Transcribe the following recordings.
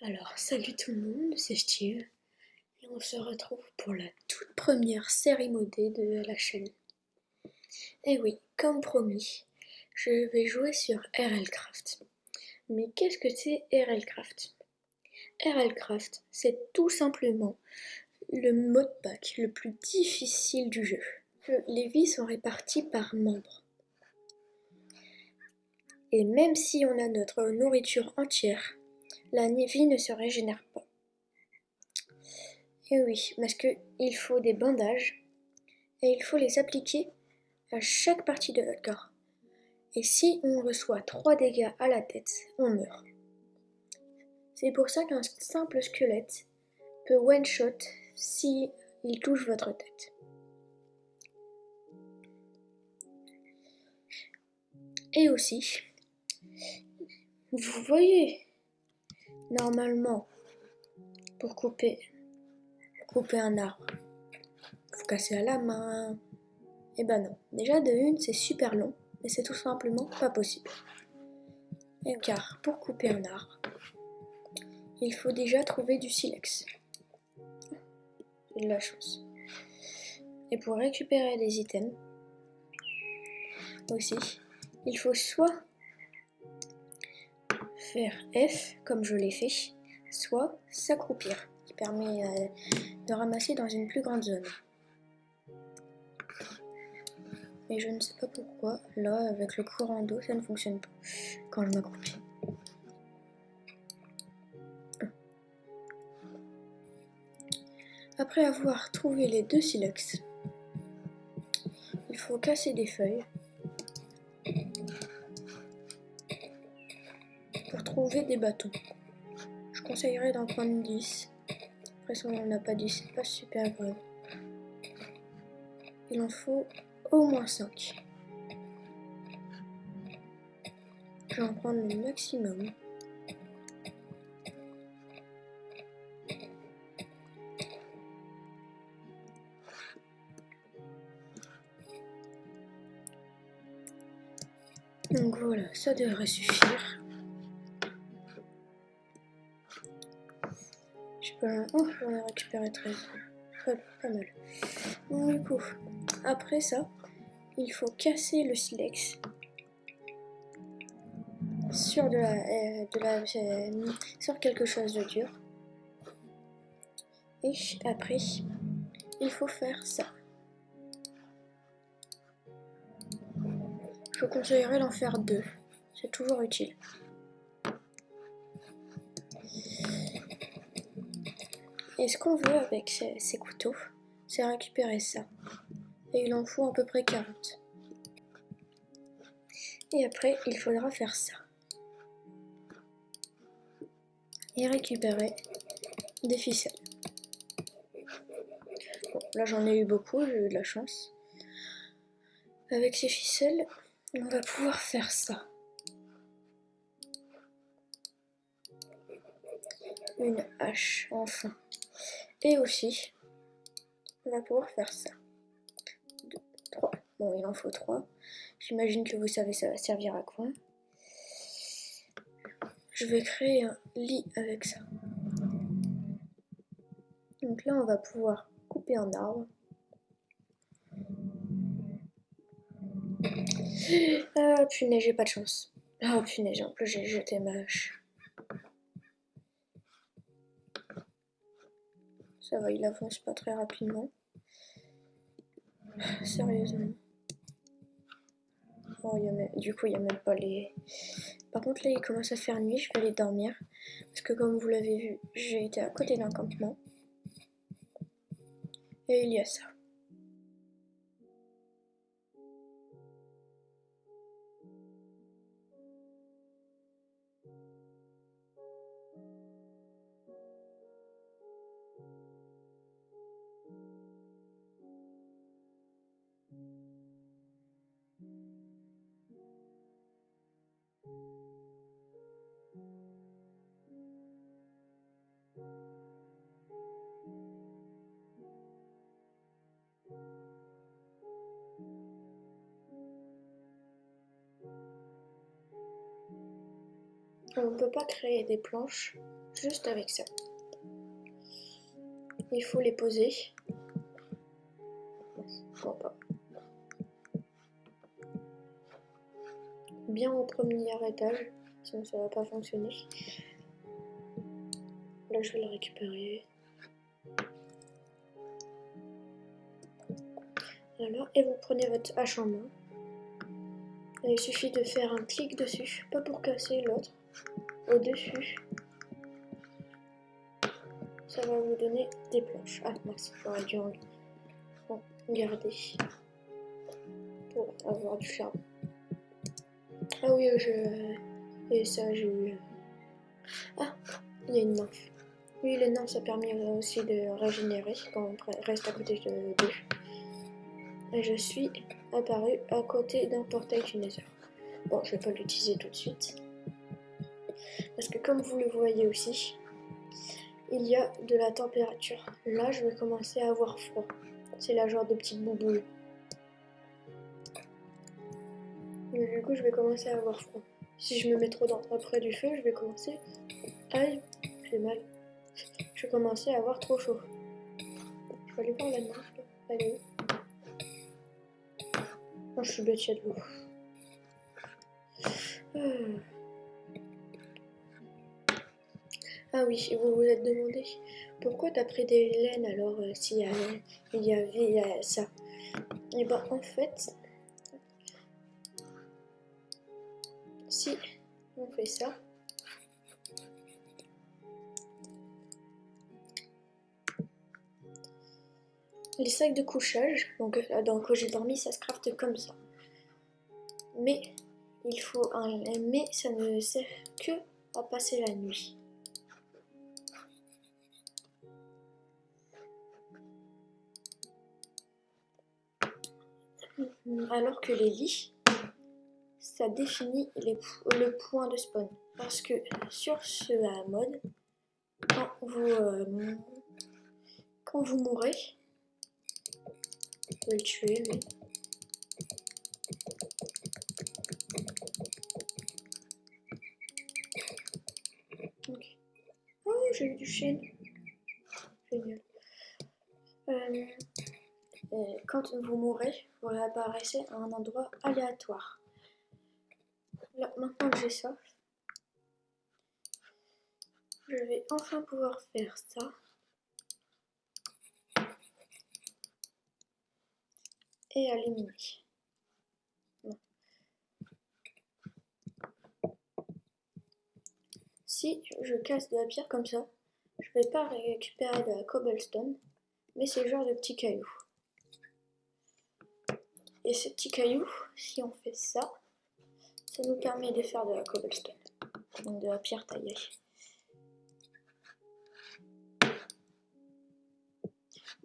Alors, salut tout le monde, c'est Steve, et on se retrouve pour la toute première série modée de la chaîne. Et oui, comme promis, je vais jouer sur RLCraft. Mais qu'est-ce que c'est RLCraft? RLCraft, c'est tout simplement le modpack le plus difficile du jeu. Les vies sont réparties par membre. Et même si on a notre nourriture entière, la vie ne se régénère pas. Et oui, parce qu'il faut des bandages et il faut les appliquer à chaque partie de notre corps. Et si on reçoit 3 dégâts à la tête, on meurt. C'est pour ça qu'un simple squelette peut one-shot si il touche votre tête. Et aussi, vous voyez, normalement, pour couper un arbre, faut casser à la main. Et ben non, déjà de une, c'est super long, mais c'est tout simplement pas possible. Et car pour couper un arbre, il faut déjà trouver du silex. J'ai de la chance. Et pour récupérer les items, aussi, il faut soit faire F, comme je l'ai fait, soit s'accroupir, qui permet de ramasser dans une plus grande zone. Et je ne sais pas pourquoi, là, avec le courant d'eau, ça ne fonctionne pas quand je m'accroupis. Après avoir trouvé les 2 silex, il faut casser des feuilles pour trouver des bâtons. Je conseillerais d'en prendre 10. Après, si on n'en a pas 10, c'est pas super grave. Il en faut au moins 5. Je vais en prendre le maximum. Donc voilà, ça devrait suffire. Je sais pas, oh, j'en ai récupéré 13. Pas mal. Donc du coup, après ça, il faut casser le silex sur sur quelque chose de dur. Et après, il faut faire ça. Je conseillerais d'en faire 2. C'est toujours utile. Et ce qu'on veut avec ces couteaux, c'est récupérer ça. Et il en faut à peu près 40. Et après, il faudra faire ça. Et récupérer des ficelles. Bon, là j'en ai eu beaucoup, j'ai eu de la chance. Avec ces ficelles, on va pouvoir faire ça. Une hache, enfin. Et aussi, on va pouvoir faire ça. 2, 3. Bon, il en faut 3. J'imagine que vous savez ça va servir à quoi. Je vais créer un lit avec ça. Donc là, on va pouvoir couper un arbre. Ah punaise, j'ai pas de chance. Ah punaise, en plus j'ai jeté ma hache. Ça va, il avance pas très rapidement. Sérieusement. Oh, du coup, il n'y a même pas les... Par contre, là, il commence à faire nuit, je vais aller dormir. Parce que comme vous l'avez vu, j'ai été à côté d'un campement. Et il y a ça. On ne peut pas créer des planches juste avec ça. Il faut les poser. Bon, pas. Bien au premier étage, sinon ça va pas fonctionner. Là je vais le récupérer. Voilà, et vous prenez votre hache en main. Et il suffit de faire un clic dessus, pas pour casser l'autre, au-dessus. Ça va vous donner des planches. Ah mince, j'aurais dû en garder pour avoir du charme. Ah oui, et ça j'ai eu... Ah, il y a une nymphe. Oui, les nymphes ça permet aussi de régénérer quand on reste à côté d'eux. Et je suis apparue à côté d'un portail du Nether. Bon, je vais pas l'utiliser tout de suite. Parce que comme vous le voyez aussi, il y a de la température. Là, je vais commencer à avoir froid. C'est la genre de petite bouboule. Et du coup, je vais commencer à avoir froid. Si je me mets trop près du feu, je vais commencer... Aïe, j'ai mal. Je vais commencer à avoir trop chaud. Je vais aller voir la nymphe. Allez. Oh, je suis bête, il y a de l'eau. Ah oui, vous vous êtes demandé pourquoi t'as pris des laines alors s'il y avait ça. Et ben en fait, si on fait ça, les sacs de couchage, donc dans Koji Dormi, ça se crafte comme ça. Mais il faut mais ça ne sert que à passer la nuit. Alors que les lits, ça définit le point de spawn. Parce que sur ce mode, quand vous mourrez, vous pouvez le tuer, mais... Okay. Oh, j'ai eu du chêne. Génial. Quand vous mourrez, vous réapparaissez à un endroit aléatoire. Là, maintenant que j'ai ça, je vais enfin pouvoir faire ça. Et éliminer. Si je casse de la pierre comme ça, je vais pas récupérer de la cobblestone, mais c'est le genre de petits cailloux. Et ces petits cailloux, si on fait ça, ça nous permet de faire de la cobblestone, donc de la pierre taillée.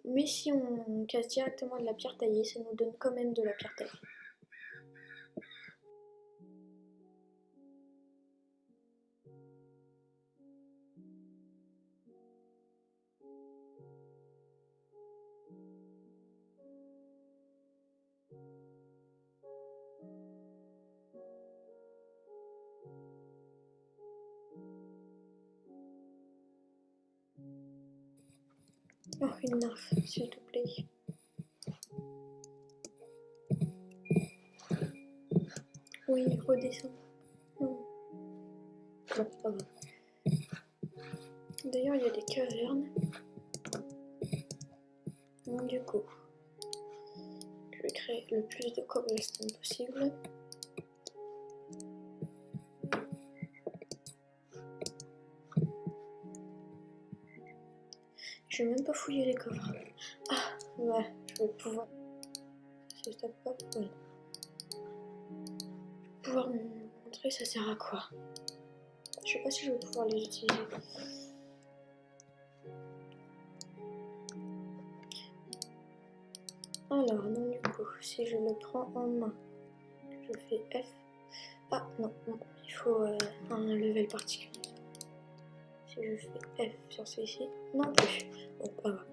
Mais si on casse directement de la pierre taillée, ça nous donne quand même de la pierre taillée. Oh, une nymphe, s'il te plaît. Oui, redescends. Non, pas grave. D'ailleurs, il y a des cavernes. Donc, du coup, je vais créer le plus de cobblestone possible. Je vais même pas fouiller les coffres. Ah, ouais, je vais pouvoir... Si je tape pas, ouais. Pouvoir me montrer ça sert à quoi. Je sais pas si je vais pouvoir les utiliser. Alors, donc du coup, si je le prends en main, je fais F. Ah non, non, il faut un level particulier. Si je fais F sur celui-ci, non plus. Bon, pas grave.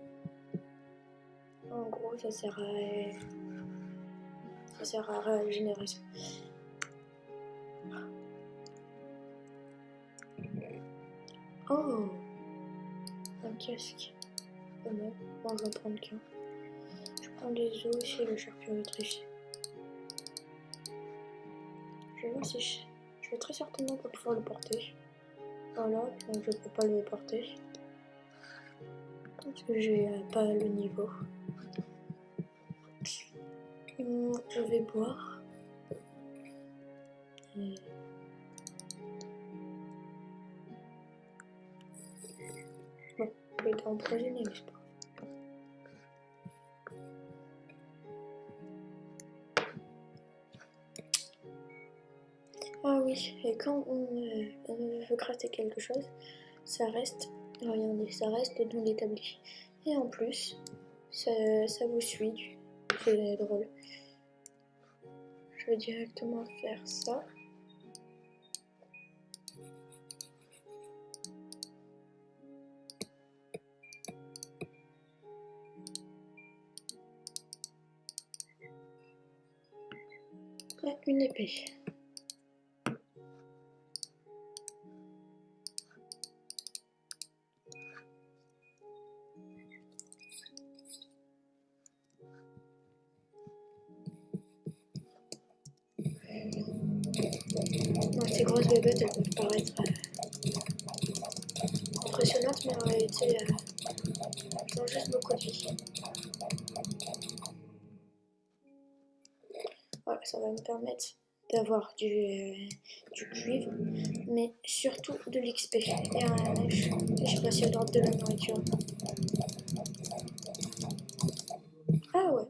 En gros, ça sert à régénérer ça. Oh, un casque. Pas mal. Bon, je vais en prendre qu'un. Je prends les os et le charpie. Je vais voir si je vais très certainement pas pouvoir le porter. Voilà, donc je peux pas le porter. Parce que j'ai pas le niveau. Je vais boire. Et... Bon, il est empoisonné, n'est-ce pas? Ah oui, et quand on veut gratter quelque chose, ça reste, regardez, ça reste dans l'établi. Et en plus, ça vous suit, c'est drôle. Je vais directement faire ça. Et une épée. Non, ces grosses bébêtes, elles peuvent paraître impressionnantes, mais en réalité, elles ont juste beaucoup de vie. Voilà, ça va me permettre d'avoir du cuivre, mais surtout de l'XP. Et je sais pas si elle drop de la nourriture. Ah ouais.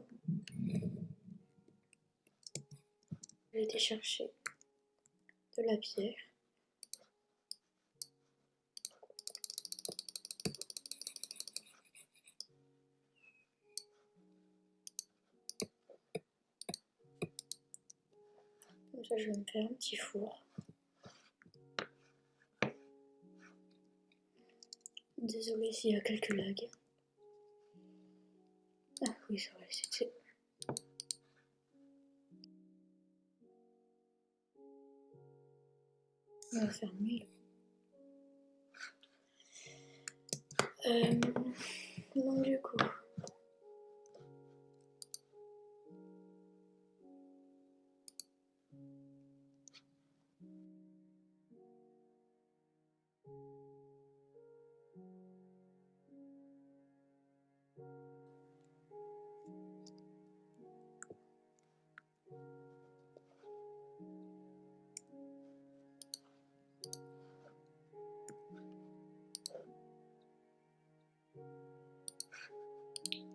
J'ai été chercher de la pierre. Comme ça, je vais me faire un petit four. Désolée s'il y a quelques lags. Ah oui, c'est vrai, c'est... On va faire 1000. Donc du coup...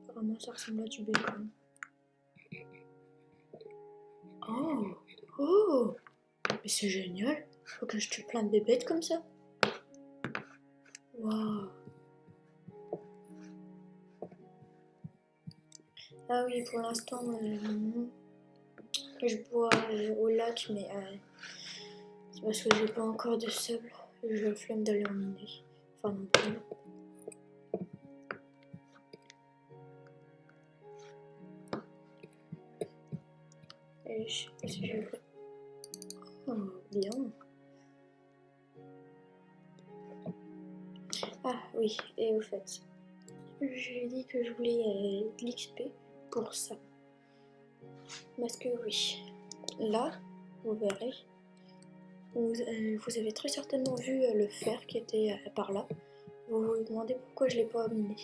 Apparemment, ça ressemble à du bacon. Oh! Oh! Mais c'est génial! Faut que je tue plein de bébêtes comme ça. Waouh! Ah oui, pour l'instant, je bois au lac, mais c'est parce que j'ai pas encore de sable. J'ai la flemme d'aller en miner. Enfin, non plus. Et je sais pas si je vais... Oh, bien. Ah oui, et au fait, j'ai dit que je voulais de l'XP pour ça. Parce que oui, là, vous verrez, vous avez très certainement vu le fer qui était par là. Vous vous demandez pourquoi je l'ai pas miné.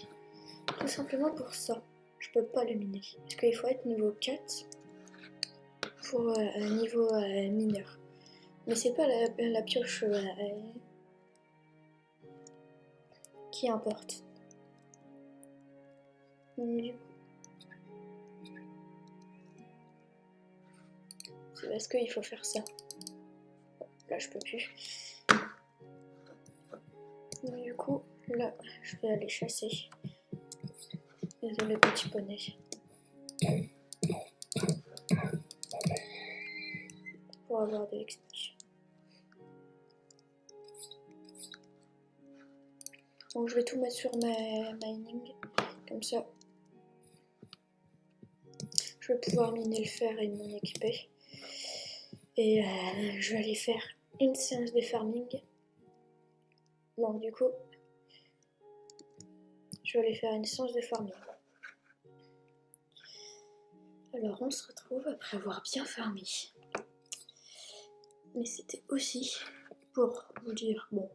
Tout simplement pour ça, je peux pas le miner. Parce qu'il faut être niveau 4 pour niveau mineur. Mais c'est pas la pioche qui importe. Du coup, c'est parce qu'il faut faire ça. Là, je peux plus. Du coup, là, je vais aller chasser. Désolé, petit poney. Pour avoir de l'XP. Donc, je vais tout mettre sur ma mining. Comme ça, je vais pouvoir miner le fer et mon XP. Et je vais aller faire une séance de farming. Bon, du coup, je vais aller faire une séance de farming. Alors, on se retrouve après avoir bien farmé. Mais c'était aussi pour vous dire, bon,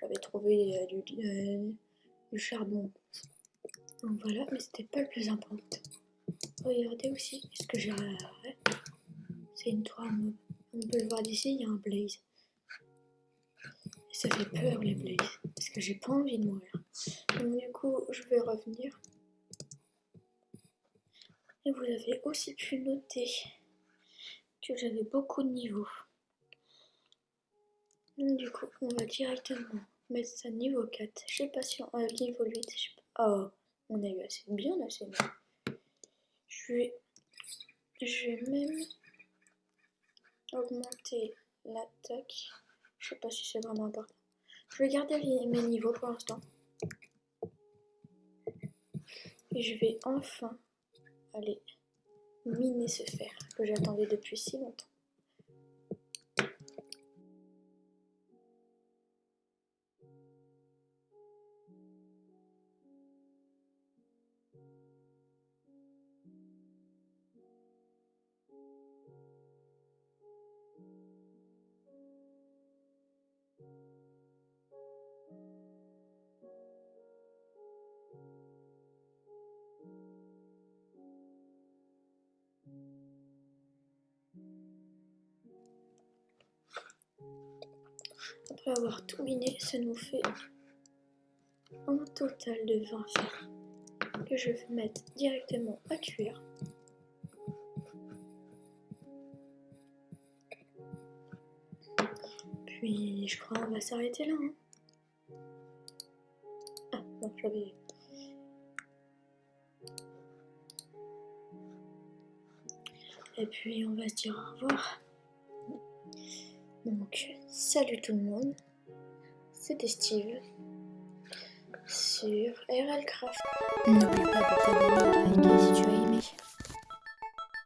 j'avais trouvé du charbon. Donc voilà, mais c'était pas le plus important. Regardez aussi ce que j'ai. C'est une toile. On peut le voir d'ici, il y a un blaze. Et ça fait peur les blazes, parce que j'ai pas envie de mourir. Donc du coup, je vais revenir. Et vous avez aussi pu noter que j'avais beaucoup de niveaux. Donc du coup, on va directement mettre ça niveau 4. Je sais pas si niveau 8, je sais pas. Oh, on a eu assez bien assez bien. Je vais même augmenter l'attaque. Je sais pas si c'est vraiment important. Je vais garder mes niveaux pour l'instant. Et je vais enfin aller miner ce fer que j'attendais depuis si longtemps. Après avoir tout miné, ça nous fait un total de 20 fers que je vais mettre directement à cuire. Puis je crois qu'on va s'arrêter là. Ah non, j'avais... Et puis on va se dire au revoir. Donc, salut tout le monde. C'était Steve sur RL Craft. N'oublie pas de t'abonner et de liker si tu